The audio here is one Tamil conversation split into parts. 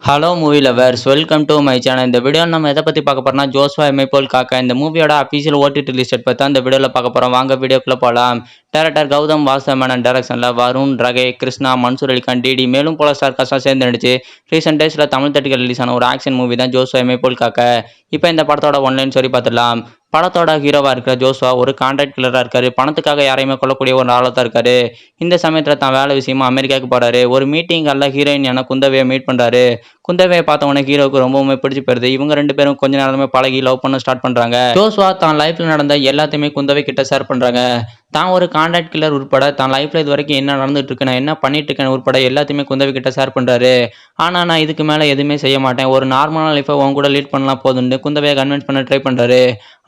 Hello movie lovers, welcome to my channel. இந்த வீடியோ நம்ம எதை பற்றி பார்க்க போறோம்னா, ஜோஸ்வா எம்ஐ போல் காக்கா இந்த மூவியோட அஃபீஷியல் ஓடிடி லிஸ்ட் பற்றி இந்த வீடியோவில் பார்க்க போகிறோம். வாங்க வீடியோக்குள்ளே போகலாம். டைரக்டர் கௌதம் வாசுதேவன் டைரக்ஷனில் வருண், ரகே, கிருஷ்ணா, மன்சூர் அலிகான், டிடி மேலும் போல ஸ்டார் காஸ்டாக சேர்ந்து நடிச்சு ரீசெண்ட் டேஸில் தமிழ் தேட்டர்கள் ரிலீஸ் ஆன ஒரு ஆக்ஷன் மூவி தான் ஜோஸ்வா எம்ஐ போல் காக்கா. இப்போ இந்த படத்தோட ஒன்லைன் சொல்லி பார்த்துடலாம். படத்தோட ஹீரோவா இருக்கிற ஜோஸ்வா ஒரு கான்ட்ராக்ட் கில்லரா இருக்காரு. பணத்துக்காக யாரையுமே கொல்லக்கூடிய ஒரு ஆளா தான் இருக்காரு. இந்த சமயத்துல தான் வேலை விஷயமா அமெரிக்காவுக்கு போறாரு. ஒரு மீட்டிங் அல்ல ஹீரோயின் குந்தவையை மீட் பண்றாரு. குந்தவையை பார்த்த உடனே ஹீரோவுக்கு ரொம்பவுமே பிடிச்சி போயிருது. இவங்க ரெண்டு பேரும் கொஞ்ச நேரமே பழகி லவ் பண்ண ஸ்டார்ட் பண்றாங்க. ஜோஸ்வா தான் லைஃப்ல நடந்த எல்லாத்தையுமே குந்தவை கிட்ட ஷேர் பண்றாங்க. தான் ஒரு கான்ட்ராக்ட் கில்லர் உட்பட தான் லைஃப்ல இது வரைக்கும் என்ன நடந்துட்டு இருக்கு, நான் என்ன பண்ணிட்டு இருக்கேன் உட்பட எல்லாத்தையுமே குந்தவை கிட்ட ஷேர் பண்றாரு. ஆனா நான் இதுக்கு மேல எதுவுமே செய்ய மாட்டேன், ஒரு நார்மலான லைஃபை உன் கூட லீட் பண்ணலாம் போதுன்னு குந்தவையை கன்வின்ஸ் பண்ண ட்ரை பண்றாரு.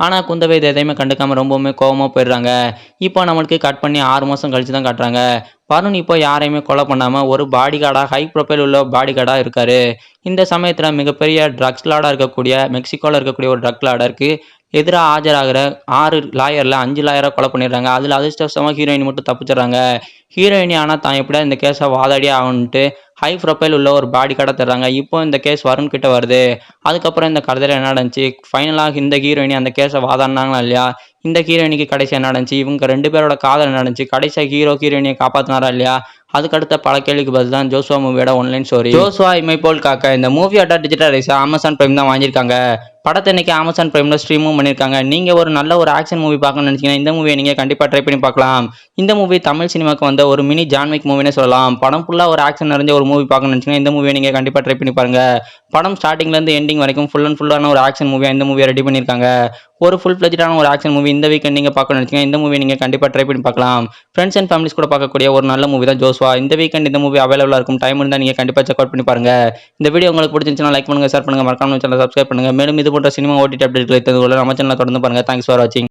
ஆனா குந்தவை இது எதையுமே கண்டுக்காம ரொம்பவுமே கோவமா போயிடுறாங்க. இப்போ நம்மளுக்கு கட் பண்ணி 6 மாசம் கழிச்சு தான் காட்டுறாங்க. வருண் இப்போ யாரையுமே கொலை பண்ணாம ஒரு பாடி கார்டா, ஹை ப்ரொஃபைல் உள்ள பாடி கார்டா இருக்காரு. இந்த சமயத்துல மிகப்பெரிய ட்ரக்ஸ் லார்டா இருக்கக்கூடிய மெக்சிகோல இருக்கக்கூடிய ஒரு ட்ரக் லார்டருக்கு எதிராக ஆஜராகிற 6 லாயர்ல 5 லாயரை கொலை பண்ணிடுறாங்க. அதுல அதிர்ஷ்டவசமா ஹீரோயின் மட்டும் தப்பிச்சிடறாங்க. ஹீரோயினி ஆனா தான் எப்படியா இந்த கேஸை வாதாடியே ஆகணுன்ட்டு ஹை ப்ரொஃபைல் உள்ள ஒரு பாடி கார்டை தர்றாங்க. இப்போ இந்த கேஸ் வருண் கிட்ட வருது. அதுக்கப்புறம் இந்த கதையில என்ன நடந்துச்சு, ஃபைனலாக இந்த ஹீரோயினி அந்த கேஸை வாதாடினாங்களா இல்லையா, இந்த ஹீரோயினிக்கு கடைசியாக என்ன நடந்துச்சு, இவங்க 2 பேரோட காதல் என்ன நடந்துச்சு, கடைசியாக ஹீரோ ஹீரோயினியை காப்பாத்தினாரா இல்லையா, அதுக்கடுத்த பல கேள்விக்கு பதில் தான் ஜோஸ்வா மூவியோட ஒன்லைன் ஸ்டோரி. ஜோஸ்வா இமை போல் காக்க இந்த மூவியோட டிஜிட்டல் ரைஸ் அமேசான் பிரைம் தான் வாங்கியிருக்காங்க. படத்தை இன்னைக்கு அமேசான் பிரைம்ல ஸ்ட்ரீமும் பண்ணியிருக்காங்க. நீங்க ஒரு நல்ல ஒரு ஆக்ஷன் மூவி பார்க்கணும்னு நினைச்சீங்கன்னா இந்த மூவியை நீங்க கண்டிப்பா ட்ரை பண்ணி பார்க்கலாம். இந்த மூவி தமிழ் சினிமாக்கு வந்த ஒரு மினி ஜான்விக் மூவினே சொல்லலாம். படம் ஃபுல்லா ஒரு ஆக்ஷன் நிறைஞ்ச ஒரு மூவி பார்க்கணும்னு நினைச்சீங்கன்னா இந்த மூவியை நீங்க கண்டிப்பா ட்ரை பண்ணி பாருங்க. படம் ஸ்டார்டிங்ல இருந்து எண்டிங் வரைக்கும் ஃபுல் அண்ட் ஃபுல்லான ஒரு ஆக்ஷன் மூவியா இந்த மூவியை ரெடி பண்ணியிருக்காங்க. ஒரு ஃபுல் ஃபிளெஜ்டான ஒரு ஆக்ஷன் மூவி இந்த வீக்கெண்ட் நீங்க பார்க்கணும்னு நினைச்சீங்கன்னா இந்த மூவி நீங்க கண்டிப்பா ட்ரை பண்ணி பார்க்கலாம். ஃப்ரெண்ட்ஸ் அண்ட் ஃபேமிலிஸ் கூட பார்க்கக்கூடிய ஒரு நல்ல மூவி தான் ஜோஸ்வா. இந்த வீக்கெண்ட் இந்த மூவி அவைலபிளா இருக்கும். டைம் இருந்தால் நீங்க கண்டிப்பா செக் அவுட் பண்ணி பாருங்க. இந்த வீடியோ உங்களுக்கு பிடிச்சிருந்துச்சுன்னா லைக் பண்ணுங்க, ஷேர் பண்ணுங்க, மறக்காம சேனலை சப்ஸ்கிரைப் பண்ணுங்க. மேலும் இது போன்ற சினிமா ஓடிடி அப்டேட்களை தெரிந்து கொள்ள நம்ம சேனலை தொடர்ந்து பாருங்க. தேங்க்ஸ் ஃபார் வாட்சிங்.